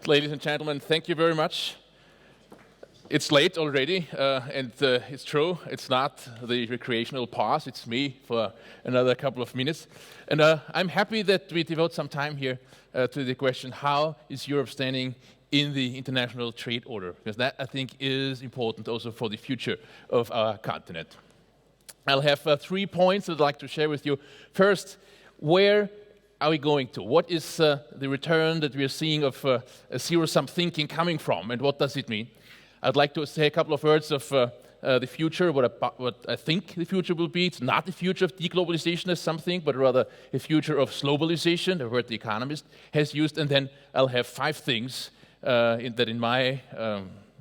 Ladies and gentlemen, thank you very much. It's late already, and it's true, it's not the recreational pause, it's me for another couple of minutes. And I'm happy that we devote some time here to the question, how is Europe standing in the international trade order? Because that, I think, is important also for the future of our continent. I'll have 3 points that I'd like to share with you. First, where are we going to? What is the return that we are seeing of a zero-sum thinking coming from, and what does it mean? I'd like to say a couple of words of the future, what I think the future will be. It's not the future of deglobalization as something, but rather a future of globalization, a word The Economist has used. And then I'll have 5 things that, in my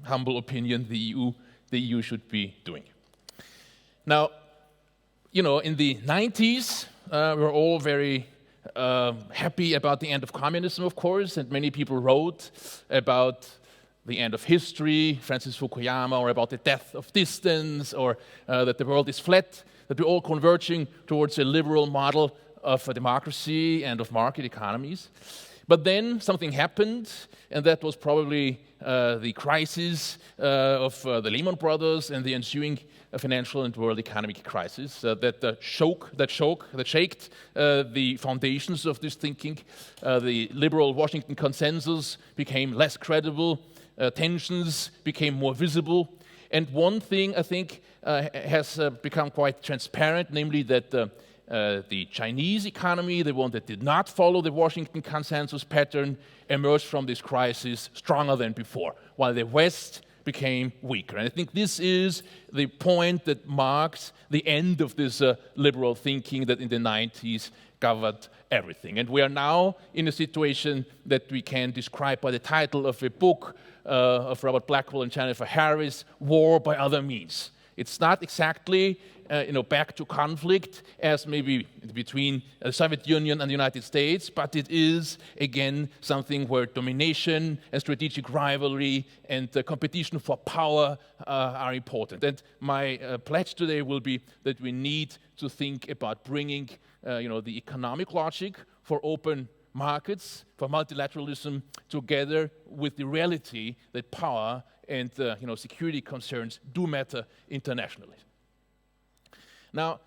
humble opinion, the EU should be doing. Now, you know, in the 90s, we're all very happy about the end of communism, of course, and many people wrote about the end of history, Francis Fukuyama, or about the death of distance, or that the world is flat, that we're all converging towards a liberal model of a democracy and of market economies. But then something happened, and that was probably the crisis of the Lehman Brothers and the ensuing financial and world economic crisis that shaked the foundations of this thinking. The liberal Washington consensus became less credible. Tensions became more visible. And one thing, I think, has become quite transparent, namely that the Chinese economy, the one that did not follow the Washington consensus pattern, emerged from this crisis stronger than before, while the West became weaker. And I think this is the point that marks the end of this liberal thinking that in the 90s covered everything. And we are now in a situation that we can describe by the title of a book of Robert Blackwell and Jennifer Harris, War by Other Means. It's not exactly back to conflict as maybe between the Soviet Union and the United States, but it is, again, something where domination and strategic rivalry and competition for power are important. And my pledge today will be that we need to think about bringing the economic logic for open markets, for multilateralism, together with the reality that power and security concerns do matter internationally. Now,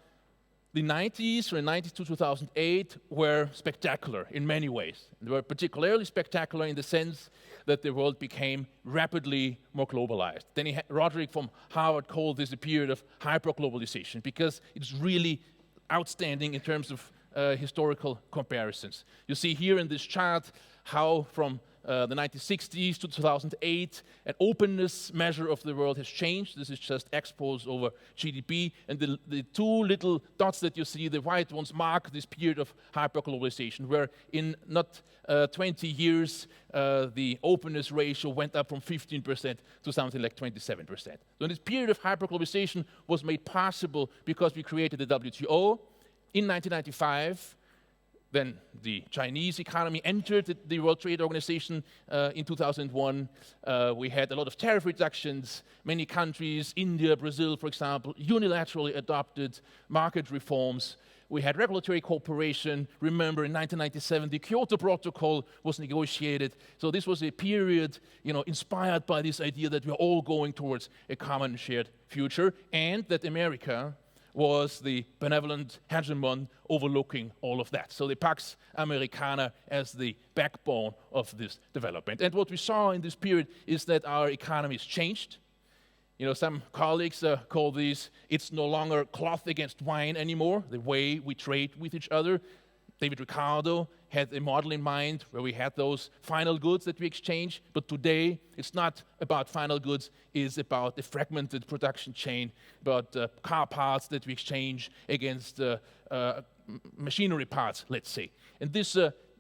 the 90s, from the 90s to 2008, were spectacular in many ways. They were particularly spectacular in the sense that the world became rapidly more globalized. Danny Roderick from Harvard called this a period of hyperglobalization because it's really outstanding in terms of historical comparisons. You see here in this chart how from the 1960s to 2008, an openness measure of the world has changed. This is just exports over GDP. And the 2 little dots that you see, the white ones, mark this period of hyperglobalization, where in not 20 years, the openness ratio went up from 15% to something like 27%. So this period of hyperglobalization was made possible because we created the WTO. In 1995, then the Chinese economy entered the World Trade Organization in 2001. We had a lot of tariff reductions. Many countries, India, Brazil, for example, unilaterally adopted market reforms. We had regulatory cooperation. Remember, in 1997, the Kyoto Protocol was negotiated. So this was a period, inspired by this idea that we're all going towards a common shared future, and that America was the benevolent hegemon overlooking all of that. So the Pax Americana as the backbone of this development. And what we saw in this period is that our economies changed. Some colleagues call these, it's no longer cloth against wine anymore, the way we trade with each other. David Ricardo had a model in mind where we had those final goods that we exchange, but today it's not about final goods, it's about a fragmented production chain, about car parts that we exchange against machinery parts, let's say. And this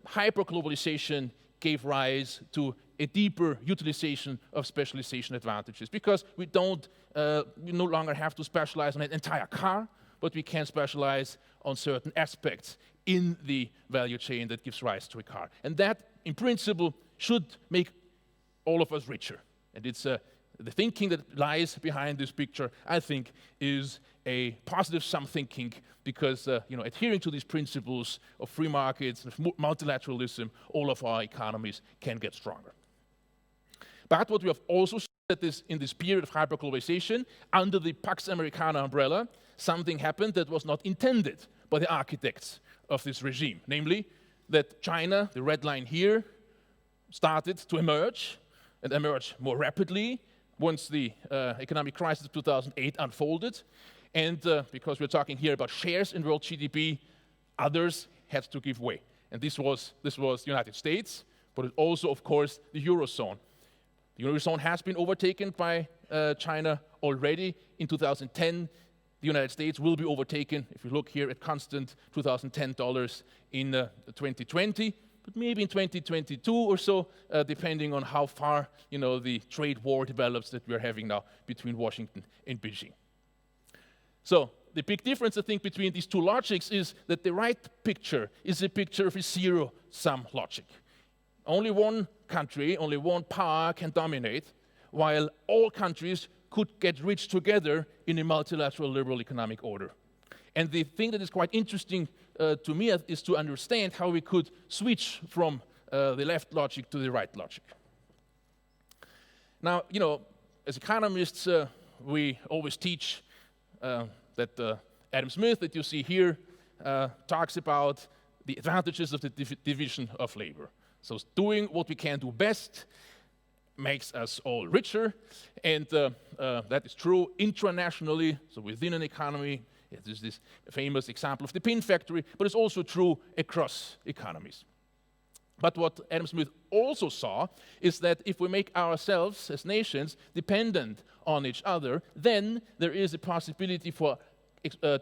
hyperglobalization gave rise to a deeper utilization of specialization advantages, because we no longer have to specialize on an entire car, but we can specialize on certain aspects in the value chain that gives rise to a car. And that, in principle, should make all of us richer. And it's the thinking that lies behind this picture, I think, is a positive sum thinking, because adhering to these principles of free markets, of multilateralism, all of our economies can get stronger. But what we have also seen that in this period of hyperglobalization, under the Pax Americana umbrella, something happened that was not intended by the architects of this regime. Namely, that China, the red line here, started to emerge and emerge more rapidly once the economic crisis of 2008 unfolded. And because we're talking here about shares in world GDP, others had to give way. And this was the United States, but it also, of course, the Eurozone. The Eurozone has been overtaken by China already in 2010. The United States will be overtaken, if you look here at constant 2010 dollars in 2020, but maybe in 2022 or so, depending on how far the trade war develops that we're having now between Washington and Beijing. So the big difference, I think, between these two logics is that the right picture is a picture of a zero-sum logic. Only one country, only one power can dominate, while all countries could get rich together in a multilateral liberal economic order. And the thing that is quite interesting to me is to understand how we could switch from the left logic to the right logic. Now, as economists, we always teach that Adam Smith, that you see here, talks about the advantages of the division of labor. So doing what we can do best makes us all richer, and that is true intranationally, so within an economy. There's this famous example of the pin factory, but it's also true across economies. But what Adam Smith also saw is that if we make ourselves as nations dependent on each other, then there is a possibility for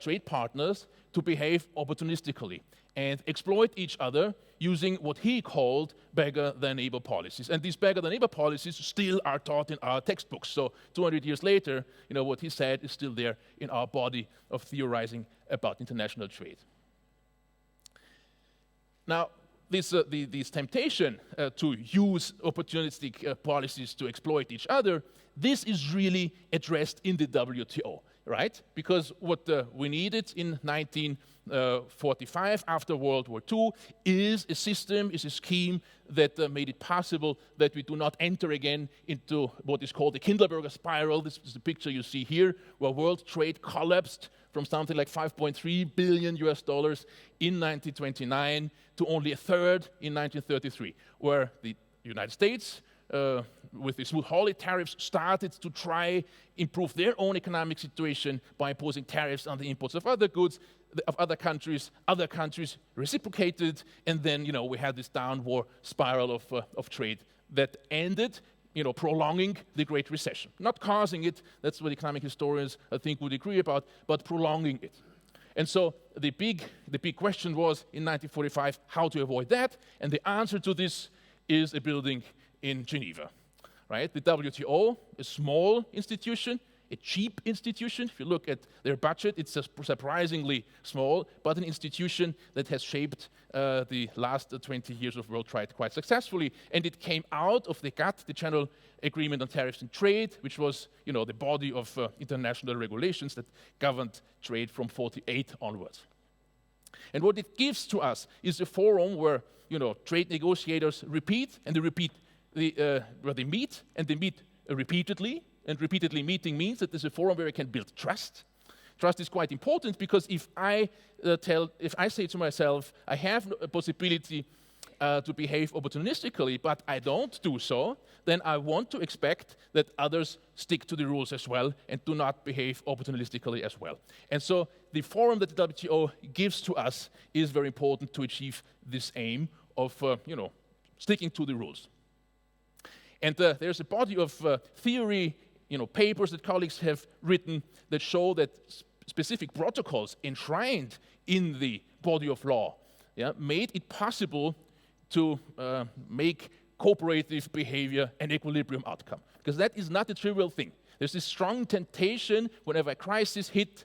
trade partners to behave opportunistically and exploit each other using what he called beggar-than-neighbor policies. And these beggar-than-neighbor policies still are taught in our textbooks. So 200 years later, what he said is still there in our body of theorizing about international trade. Now, this temptation to use opportunistic policies to exploit each other, this is really addressed in the WTO, right? Because what we needed in 1945 after World War II is a system, is a scheme that made it possible that we do not enter again into what is called the Kindleberger spiral. This is the picture you see here, where world trade collapsed from something like $5.3 billion in 1929 to only a third in 1933, where the United States, with the Smoot-Hawley tariffs, started to try improve their own economic situation by imposing tariffs on the imports of other goods of other countries. Other countries reciprocated, and then we had this downward spiral of trade that ended, prolonging the Great Recession, not causing it. That's what economic historians I think would agree about, but prolonging it. And so the big question was in 1945 how to avoid that, and the answer to this is a building in Geneva, right? The WTO, a small institution, a cheap institution. If you look at their budget, it's surprisingly small, but an institution that has shaped the last 20 years of world trade quite successfully. And it came out of the GATT, the General Agreement on Tariffs and Trade, which was, the body of international regulations that governed trade from 48 onwards. And what it gives to us is a forum where, trade negotiators repeat, and they repeat where they meet, and they meet repeatedly. And repeatedly meeting means that there's a forum where I can build trust. Trust is quite important because if I say to myself, I have a possibility to behave opportunistically, but I don't do so, then I want to expect that others stick to the rules as well and do not behave opportunistically as well. And so the forum that the WTO gives to us is very important to achieve this aim of, sticking to the rules. And there's a body of theory, papers that colleagues have written that show that specific protocols enshrined in the body of law made it possible to make cooperative behavior an equilibrium outcome. Because that is not a trivial thing. There's this strong temptation whenever a crisis hits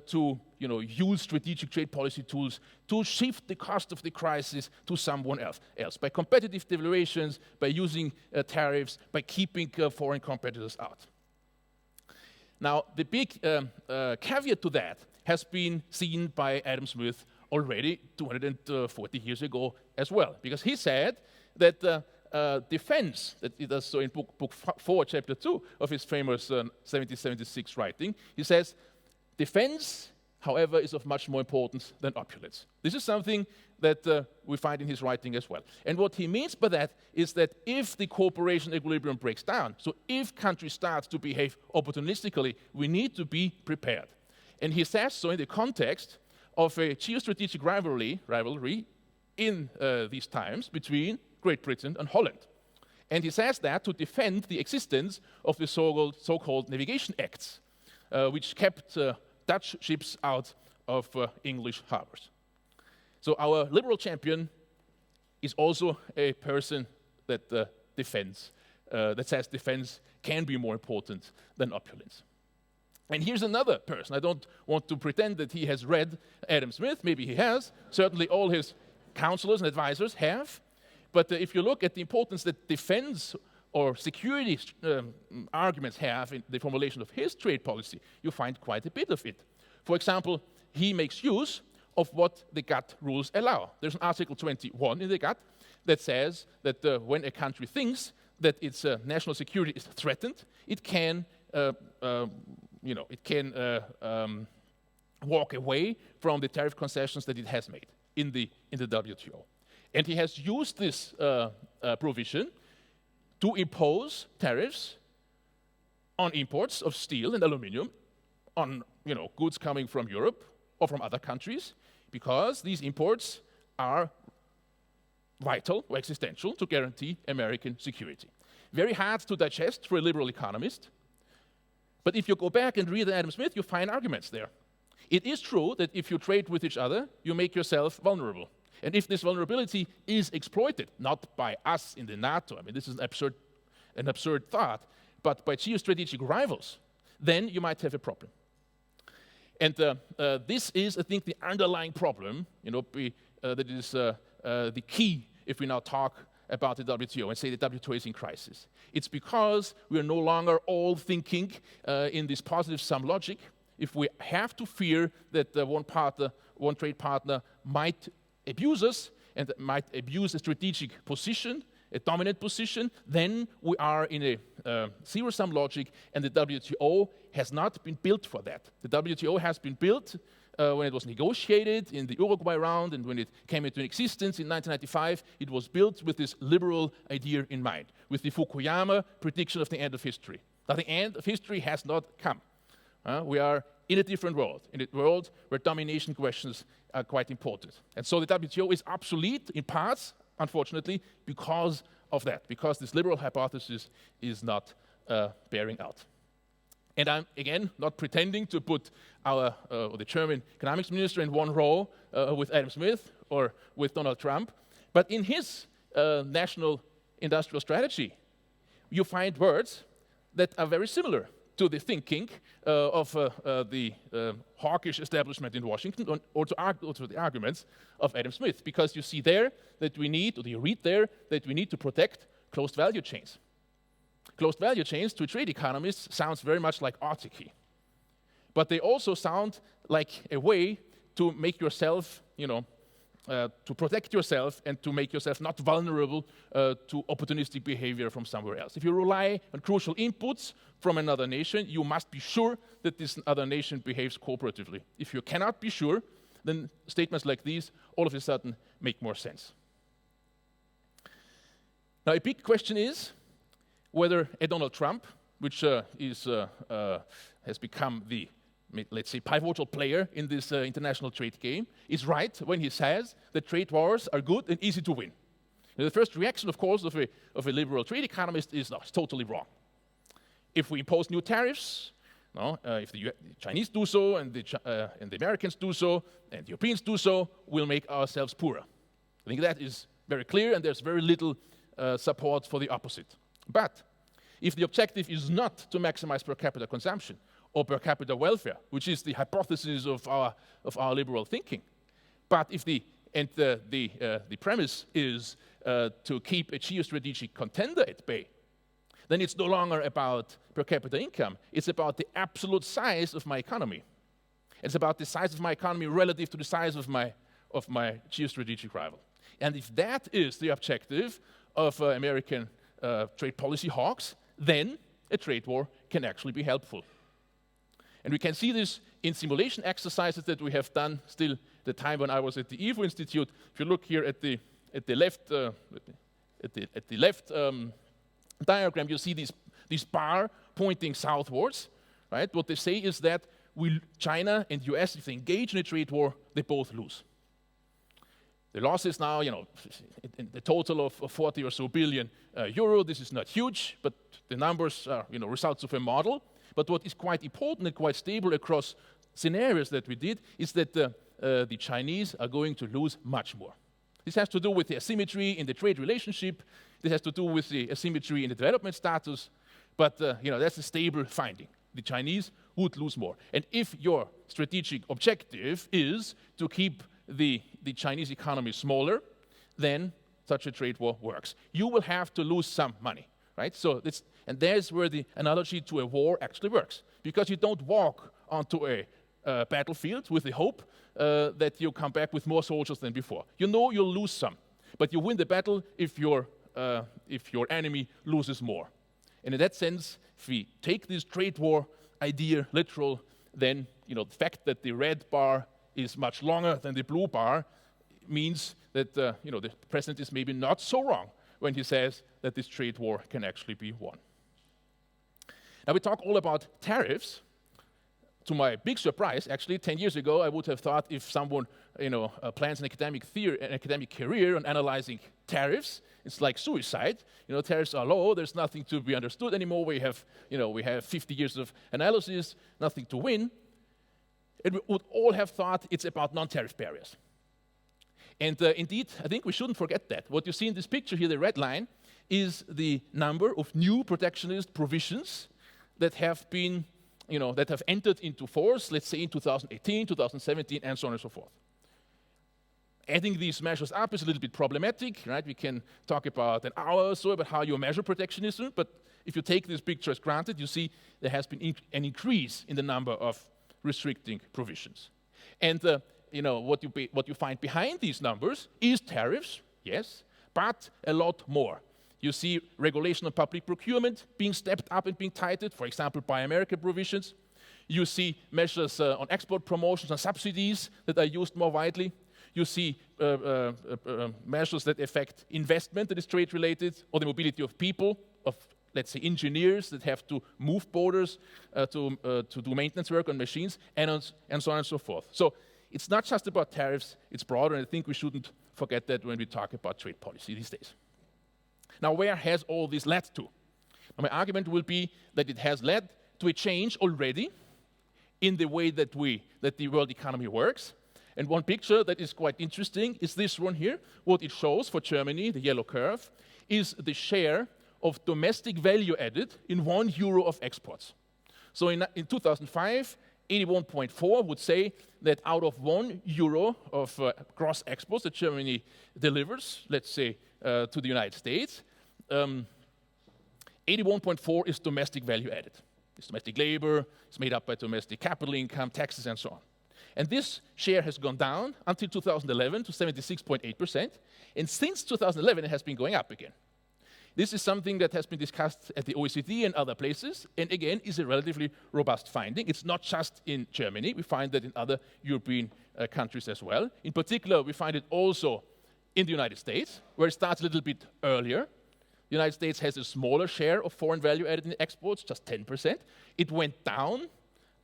to use strategic trade policy tools to shift the cost of the crisis to someone else by competitive devaluations, by using tariffs, by keeping foreign competitors out. Now, the big caveat to that has been seen by Adam Smith already 240 years ago as well, because he said that defends, that he does so in book 4, chapter 2 of his famous 1776 writing. He says, defense, however, is of much more importance than opulence. This is something that we find in his writing as well. And what he means by that is that if the cooperation equilibrium breaks down, so if countries start to behave opportunistically, we need to be prepared. And he says so in the context of a geostrategic rivalry in these times between Great Britain and Holland. And he says that to defend the existence of the so-called navigation acts, which kept Dutch ships out of English harbors. So our liberal champion is also a person that that says defense can be more important than opulence. And here's another person. I don't want to pretend that he has read Adam Smith. Maybe he has. Certainly all his counselors and advisors have. But if you look at the importance that defense or security arguments have in the formulation of his trade policy, you find quite a bit of it. For example, he makes use of what the GATT rules allow. There's an Article 21 in the GATT that says that when a country thinks that its national security is threatened, it can, walk away from the tariff concessions that it has made in the WTO. And he has used this provision to impose tariffs on imports of steel and aluminum on goods coming from Europe or from other countries, because these imports are vital or existential to guarantee American security. Very hard to digest for a liberal economist, but if you go back and read Adam Smith, you find arguments there. It is true that if you trade with each other, you make yourself vulnerable. And if this vulnerability is exploited, not by us in the NATO, I mean, this is an absurd thought, but by geostrategic rivals, then you might have a problem. And this is, I think, the underlying problem, that is the key if we now talk about the WTO and say the WTO is in crisis. It's because we are no longer all thinking in this positive sum logic. If we have to fear that one trade partner might abuse us and might abuse a strategic position, a dominant position, then we are in a zero-sum logic, and the WTO has not been built for that. The WTO has been built when it was negotiated in the Uruguay round, and when it came into existence in 1995, it was built with this liberal idea in mind, with the Fukuyama prediction of the end of history. Now, the end of history has not come. We are in a different world, in a world where domination questions are quite important. And so the WTO is obsolete in parts, unfortunately, because of that, because this liberal hypothesis is not bearing out. And I'm, again, not pretending to put the German economics minister in one row with Adam Smith or with Donald Trump, but in his national industrial strategy, you find words that are very similar to the thinking of the hawkish establishment in Washington, or to the arguments of Adam Smith, because you see there that we need, or you read there, that we need to protect closed value chains. Closed value chains to trade economists sounds very much like autarky, but they also sound like a way to make yourself, to protect yourself and to make yourself not vulnerable to opportunistic behavior from somewhere else. If you rely on crucial inputs from another nation, you must be sure that this other nation behaves cooperatively. If you cannot be sure, then statements like these all of a sudden make more sense. Now, a big question is whether a Donald Trump, which has become the, let's say, pivotal player in this international trade game, is right when he says that trade wars are good and easy to win. Now, the first reaction, of course, of a liberal trade economist is, no, it's totally wrong. If we impose new tariffs, if the Chinese do so and the Americans do so and the Europeans do so, we'll make ourselves poorer. I think that is very clear, and there's very little support for the opposite. But if the objective is not to maximize per capita consumption or per capita welfare, which is the hypothesis of our liberal thinking, but if the premise is to keep a geostrategic contender at bay, then it's no longer about per capita income. It's about the absolute size of my economy. It's about the size of my economy relative to the size of my geostrategic rival. And if that is the objective of American trade policy hawks, then a trade war can actually be helpful. And we can see this in simulation exercises that we have done still the time when I was at the IFO Institute. If you look here at the left diagram, you see this bar pointing southwards, right? What they say is that China and US, if they engage in a trade war, they both lose. The losses now, in the total of 40 or so billion euro. This is not huge, but the numbers are, results of a model. But what is quite important and quite stable across scenarios that we did is that the Chinese are going to lose much more. This has to do with the asymmetry in the trade relationship. This has to do with the asymmetry in the development status. But that's a stable finding. The Chinese would lose more. And if your strategic objective is to keep the Chinese economy smaller, then such a trade war works. You will have to lose some money, right? And there's where the analogy to a war actually works, because you don't walk onto a battlefield with the hope that you come back with more soldiers than before. You know you'll lose some, but you win the battle if your enemy loses more. And in that sense, if we take this trade war idea literal, then the fact that the red bar is much longer than the blue bar means that the president is maybe not so wrong when he says that this trade war can actually be won. Now we talk all about tariffs. To my big surprise, actually, 10 years ago, I would have thought if someone plans an academic career on analyzing tariffs, it's like suicide. Tariffs are low. There's nothing to be understood anymore. We have 50 years of analysis, nothing to win. And we would all have thought it's about non-tariff barriers. And indeed, I think we shouldn't forget that. What you see in this picture here, the red line, is the number of new protectionist provisions that have been, that have entered into force, let's say in 2018, 2017, and so on and so forth. Adding these measures up is a little bit problematic, right? We can talk about an hour or so about how you measure protectionism, but if you take this picture as granted, you see there has been an increase in the number of restricting provisions. And what you find behind these numbers is tariffs, yes, but a lot more. You see regulation of public procurement being stepped up and being tightened, for example, Buy American provisions. You see measures on export promotions and subsidies that are used more widely. You see measures that affect investment that is trade-related, or the mobility of people, of, let's say, engineers that have to move borders to do maintenance work on machines, and so on and so forth. So it's not just about tariffs, it's broader, and I think we shouldn't forget that when we talk about trade policy these days. Now, where has all this led to? Now, my argument will be that it has led to a change already in the way that the world economy works. And one picture that is quite interesting is this one here. What it shows for Germany, the yellow curve, is the share of domestic value added in €1 of exports. So in 2005, 81.4 would say that out of €1 of gross exports that Germany delivers, let's say, to the United States, 81.4 is domestic value added. It's domestic labor, it's made up by domestic capital income, taxes, and so on. And this share has gone down until 2011 to 76.8%, and since 2011 it has been going up again. This is something that has been discussed at the OECD and other places, and again is a relatively robust finding. It's not just in Germany, we find that in other European countries as well. In particular, we find it also in the United States, where it starts a little bit earlier. The United States has a smaller share of foreign value added in exports, just 10%. It went down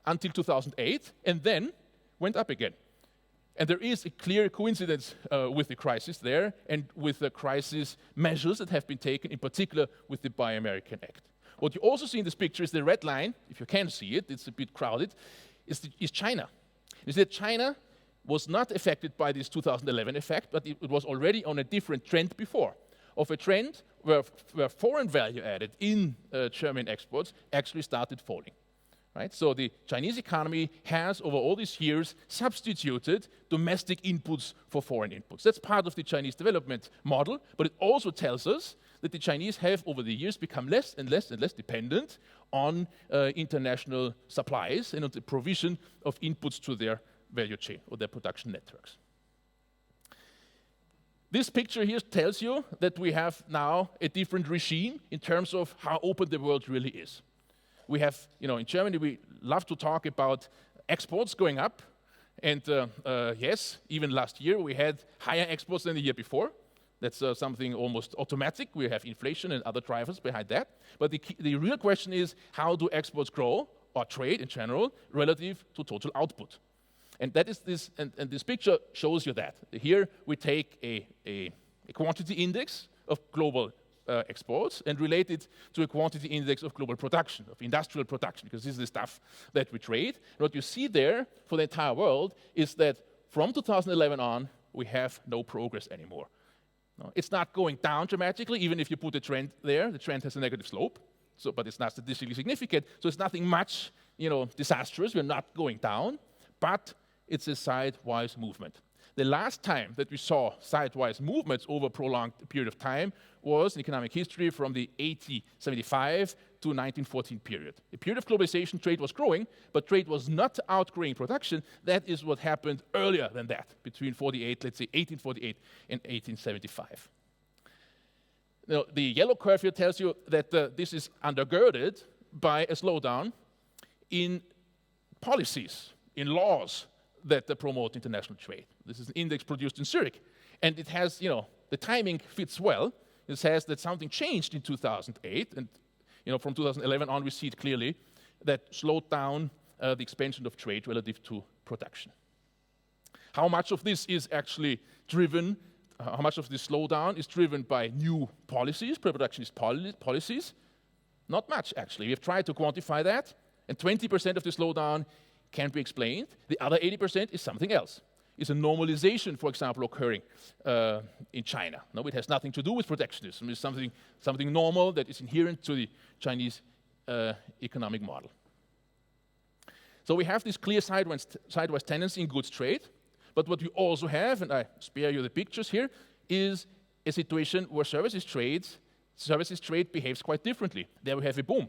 until 2008, and then went up again. And there is a clear coincidence with the crisis there and with the crisis measures that have been taken, in particular with the Buy American Act. What you also see in this picture is the red line, if you can see it, it's a bit crowded, is China. You see that China was not affected by this 2011 effect, but it was already on a different trend before, of a trend where foreign value added in German exports actually started falling. Right? So the Chinese economy has, over all these years, substituted domestic inputs for foreign inputs. That's part of the Chinese development model, but it also tells us that the Chinese have, over the years, become less and less and less dependent on international supplies and on the provision of inputs to their value chain or their production networks. This picture here tells you that we have now a different regime in terms of how open the world really is. We have, in Germany, we love to talk about exports going up. And yes, even last year we had higher exports than the year before. That's something almost automatic. We have inflation and other drivers behind that. But the real question is, how do exports grow, or trade in general, relative to total output? And that is this, and this picture shows you that. Here we take a quantity index of global exports and relate it to a quantity index of global production, of industrial production, because this is the stuff that we trade. And what you see there for the entire world is that from 2011 on, we have no progress anymore. No, it's not going down dramatically, even if you put a trend there. The trend has a negative slope, but it's not statistically significant. So it's nothing much, disastrous. We're not going down, but it's a sidewise movement. The last time that we saw sidewise movements over a prolonged period of time was in economic history from the 1875 to 1914 period. A period of globalization, trade was growing, but trade was not outgrowing production. That is what happened earlier than that, between 1848 and 1875. Now, the yellow curve here tells you that this is undergirded by a slowdown in policies, in laws, that promote international trade. This is an index produced in Zurich. And it has, the timing fits well. It says that something changed in 2008. And, from 2011 on, we see it clearly, that slowed down the expansion of trade relative to production. How much of this is actually driven, how much of this slowdown is driven by new policies, protectionist policies? Not much, actually. We have tried to quantify that. And 20% of the slowdown can be explained. The other 80% is something else. It's a normalization, for example, occurring in China. No, it has nothing to do with protectionism. It's something normal that is inherent to the Chinese economic model. So we have this clear sideways tendency in goods trade, but what we also have, and I spare you the pictures here, is a situation where services trade behaves quite differently. There we have a boom.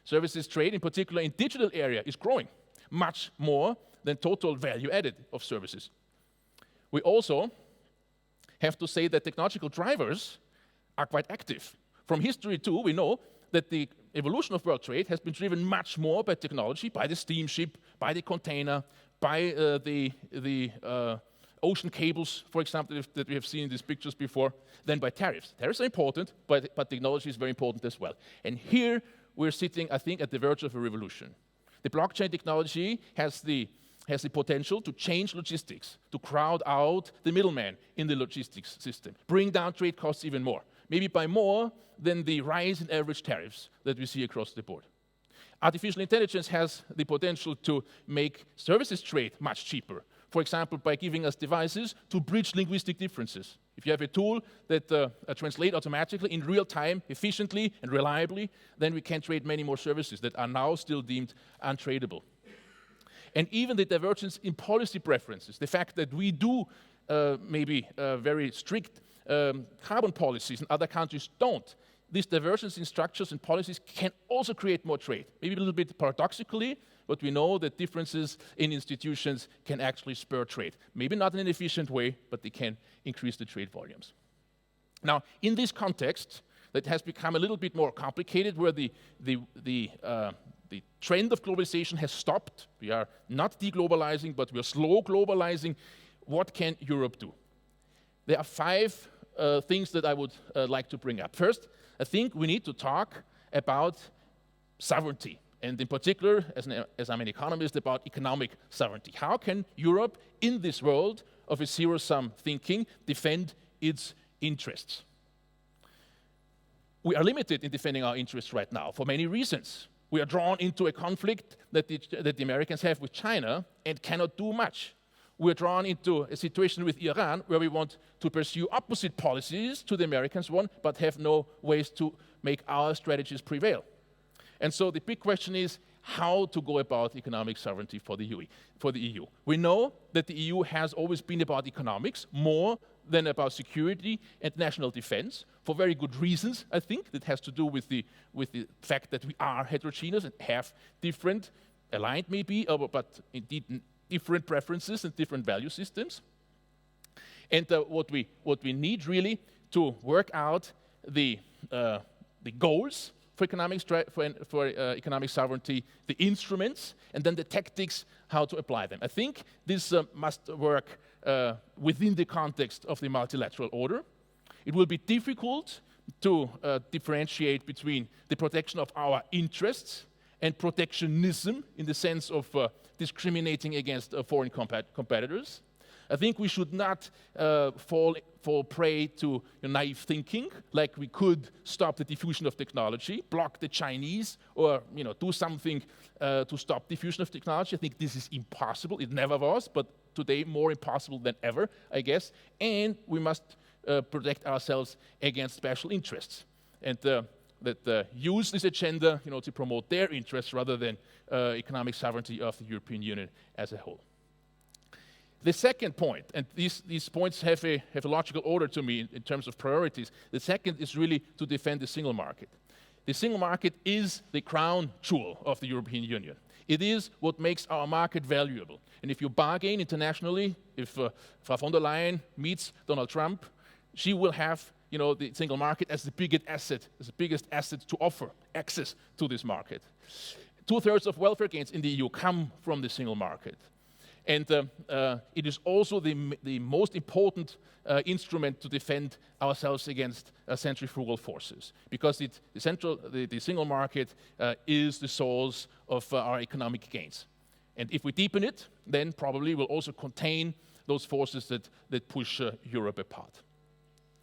Services trade, in particular in digital area, is growing much more than total value added of services. We also have to say that technological drivers are quite active. From history too, we know that the evolution of world trade has been driven much more by technology, by the steamship, by the container, by the ocean cables, for example, that we have seen in these pictures before, than by tariffs. Tariffs are important, but technology is very important as well. And here, we're sitting, I think, at the verge of a revolution. The blockchain technology has the potential to change logistics, to crowd out the middleman in the logistics system, bring down trade costs even more, maybe by more than the rise in average tariffs that we see across the board. Artificial intelligence has the potential to make services trade much cheaper, for example, by giving us devices to bridge linguistic differences. If you have a tool that translates automatically in real time, efficiently and reliably, then we can trade many more services that are now still deemed untradeable. And even the divergence in policy preferences, the fact that we do maybe very strict carbon policies and other countries don't, this divergence in structures and policies can also create more trade. Maybe a little bit paradoxically, but we know that differences in institutions can actually spur trade. Maybe not in an efficient way, but they can increase the trade volumes. Now, in this context, that has become a little bit more complicated, where the trend of globalization has stopped. We are not deglobalizing, but we are slow globalizing. What can Europe do? There are 5 things that I would like to bring up. First, I think we need to talk about sovereignty, and in particular, as I'm an economist, about economic sovereignty. How can Europe, in this world of a zero-sum thinking, defend its interests? We are limited in defending our interests right now for many reasons. We are drawn into a conflict that the Americans have with China and cannot do much. We're drawn into a situation with Iran where we want to pursue opposite policies to the Americans one, but have no ways to make our strategies prevail. And so the big question is how to go about economic sovereignty for the EU. We know that the EU has always been about economics more than about security and national defense, for very good reasons, I think. That has to do with the fact that we are heterogeneous and have different, aligned maybe, but indeed different preferences and different value systems. And what we need really to work out the goals for economic sovereignty, the instruments, and then the tactics how to apply them. I think this must work within the context of the multilateral order. It will be difficult to differentiate between the protection of our interests and protectionism in the sense of discriminating against foreign competitors. I think we should not fall prey to naive thinking, like we could stop the diffusion of technology, block the Chinese, or do something to stop diffusion of technology. I think this is impossible. It never was, but today more impossible than ever, I guess. And we must protect ourselves against special interests, and that use this agenda, to promote their interests rather than economic sovereignty of the European Union as a whole. The second point, and these points have a logical order to me in terms of priorities. The second is really to defend the single market. The single market is the crown jewel of the European Union. It is what makes our market valuable. And if you bargain internationally, if Frau von der Leyen meets Donald Trump, she will have the single market as the biggest asset to offer access to this market. 2/3 of welfare gains in the EU come from the single market. And it is also the most important instrument to defend ourselves against centrifugal forces, because the single market is the source of our economic gains. And if we deepen it, then probably we'll also contain those forces that push Europe apart.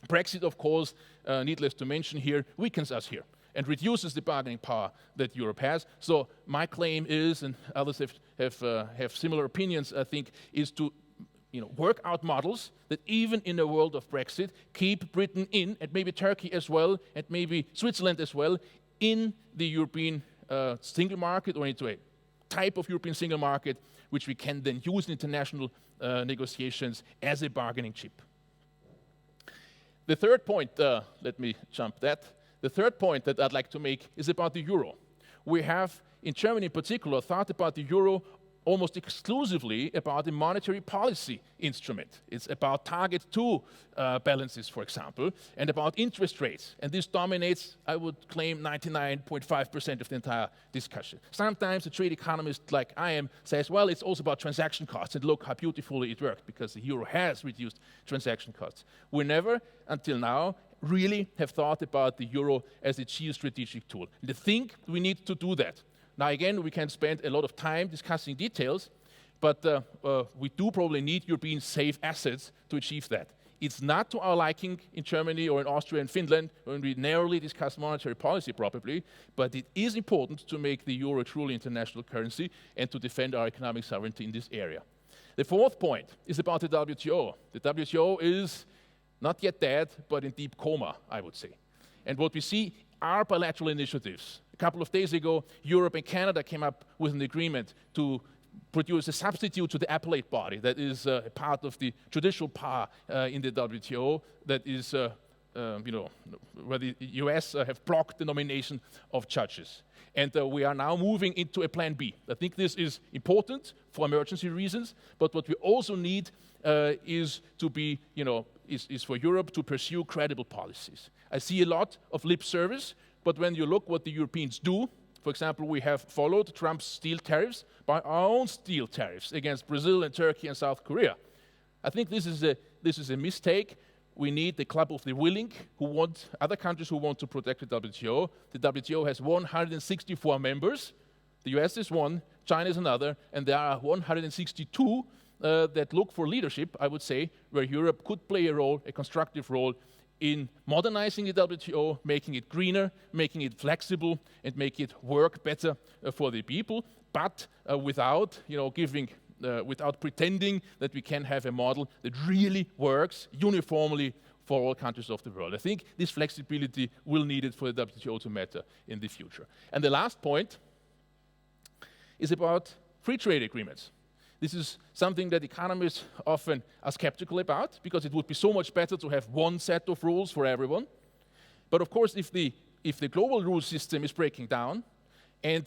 Brexit, of course, needless to mention here, weakens us here and reduces the bargaining power that Europe has. So my claim is, and others have similar opinions, I think, is to work out models that even in a world of Brexit, keep Britain in, and maybe Turkey as well, and maybe Switzerland as well, in the European single market, or into a type of European single market, which we can then use in international negotiations as a bargaining chip. The third point, let me jump that. The third point that I'd like to make is about the euro. We have, in Germany in particular, thought about the euro almost exclusively about a monetary policy instrument. It's about target 2 balances, for example, and about interest rates. And this dominates, I would claim, 99.5% of the entire discussion. Sometimes a trade economist like I am says, well, it's also about transaction costs, and look how beautifully it worked, because the euro has reduced transaction costs. We never, until now, really have thought about the euro as a geostrategic tool. And I think we need to do that. Now, again, we can spend a lot of time discussing details, but we do probably need European safe assets to achieve that. It's not to our liking in Germany or in Austria and Finland when we narrowly discuss monetary policy probably, but it is important to make the euro a truly international currency and to defend our economic sovereignty in this area. The fourth point is about the WTO. The WTO is not yet dead, but in deep coma, I would say. And what we see are bilateral initiatives. A couple of days ago, Europe and Canada came up with an agreement to produce a substitute to the appellate body that is a part of the judicial power in the WTO that is, where the US have blocked the nomination of judges. And we are now moving into a plan B. I think this is important for emergency reasons, but what we also need is for Europe to pursue credible policies. I see a lot of lip service, but when you look what the Europeans do, for example, we have followed Trump's steel tariffs by our own steel tariffs against Brazil and Turkey and South Korea. I think this is a mistake. We need the club of the willing, other countries who want to protect the WTO. The WTO has 164 members. The US is one, China is another, and there are 162 that look for leadership, I would say, where Europe could play a constructive role in modernizing the WTO, making it greener, making it flexible, and make it work better for the people, but without pretending that we can have a model that really works uniformly for all countries of the world. I think this flexibility will need it for the WTO to matter in the future. And the last point is about free trade agreements. This is something that economists often are skeptical about, because it would be so much better to have one set of rules for everyone. But of course, if the global rule system is breaking down and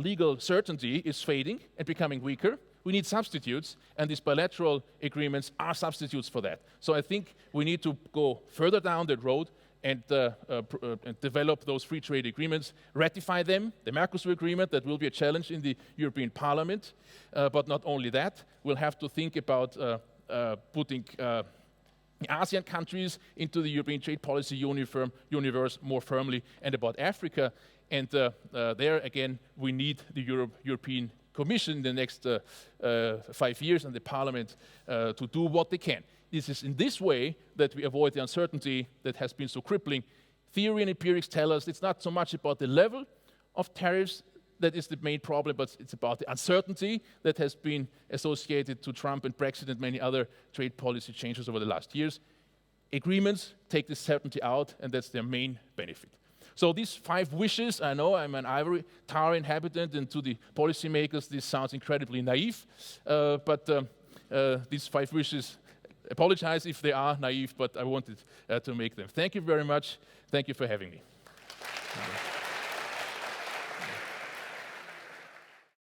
legal certainty is fading and becoming weaker, we need substitutes, and these bilateral agreements are substitutes for that. So I think we need to go further down that road and develop those free trade agreements, ratify them. The Mercosur agreement, that will be a challenge in the European Parliament. But not only that, we'll have to think about putting ASEAN countries into the European trade policy universe more firmly, and about Africa. And there again, we need the European Commission in the next 5 years and the Parliament to do what they can. This is in this way that we avoid the uncertainty that has been so crippling. Theory and empirics tell us it's not so much about the level of tariffs that is the main problem, but it's about the uncertainty that has been associated to Trump and Brexit and many other trade policy changes over the last years. Agreements take this certainty out, and that's their main benefit. So these 5 wishes, I know I'm an ivory tower inhabitant, and to the policymakers this sounds incredibly naive, but these 5 wishes, apologize if they are naive, but I wanted to make them. Thank you very much. Thank you for having me.